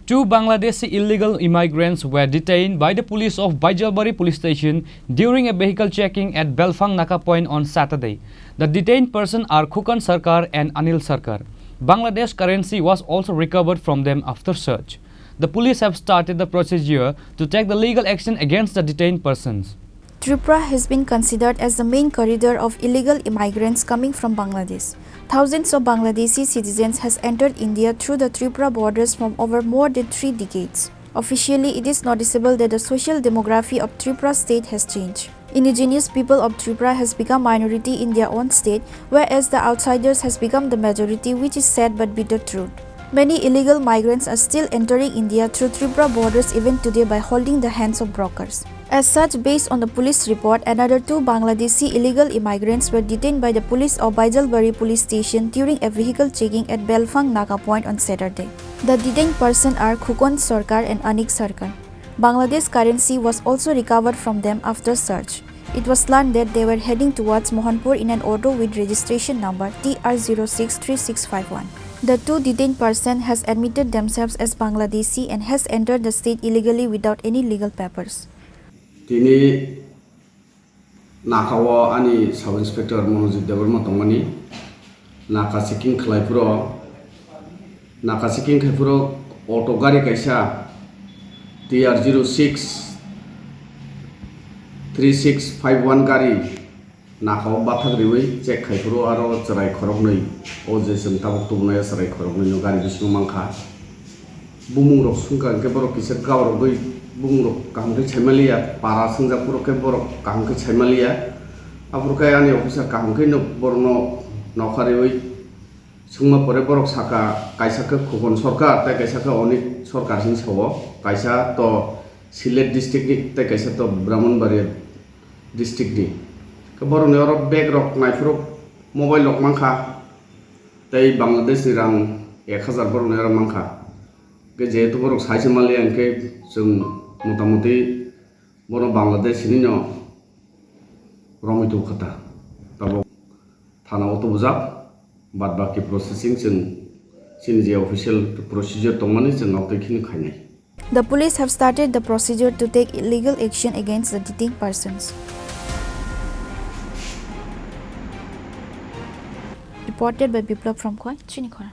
Two Bangladeshi illegal immigrants were detained by the police of Baijalbari police station during a vehicle checking at Belfang Naka Point on Saturday. The detained persons are Khukon Sarkar and Anil Sarkar. Bangladesh currency was also recovered from them after search. The police have started the procedure to take the legal action against the detained persons. Tripura has been considered as the main corridor of illegal immigrants coming from Bangladesh. Thousands of Bangladeshi citizens has entered India through the Tripura borders from over more than 3 decades. Officially, it is noticeable that the social demography of Tripura state has changed. Indigenous people of Tripura has become minority in their own state, whereas the outsiders has become the majority, which is sad but bitter truth. Many illegal migrants are still entering India through Tripura borders even today by holding the hands of brokers. As such, based on the police report, another 2 Bangladeshi illegal immigrants were detained by the police of Baijalbari police station during a vehicle checking at Belfang Naka Point on Saturday. The detained persons are Khukon Sarkar and Anik Sarkar. Bangladesh currency was also recovered from them after search. It was learned that they were heading towards Mohanpur in an auto with registration number TR063651. The 2 detained persons has admitted themselves as Bangladeshi and has entered the state illegally without any legal papers. Tini nakawa ani sub inspector Monojit Devarma tongmani naka seeking khlaipuro auto gari kaisa TR06 3651 gari nakawa bathagriwi check khaipuro aro charai khorognoi o jesem tabuk tubnaya charai khorognoi no gari bisnu mangkha bumung rok sungka ke borok kisa gawrok goi bumung kaham ke chemalia para sungjapuro ke borok kaham ke chemalia aburkai ani officer kaham ke no borno nokhariwi sungma pore borok saka kaisa ke Khukon Sarkar ta kaisa ke Anik Sarkar sing sawo kaisa to Silet district ni ta kaisa to Brahmanbaria district ni ke borok ne oro bag rok naifro mobile rok mangkha tai Bangladesh ni rang 1000 borok ne mangkha ke jehetu borok saise malia ke jeng motamuti bono Bangladesh ni no romitu khata tabo thana auto bujak bad baki processing jeng je official procedure tongmani jeng auto khini khainai. The police have started the procedure to take legal action against the detained persons. Reported by Biplab from Khoi, Chinikhora.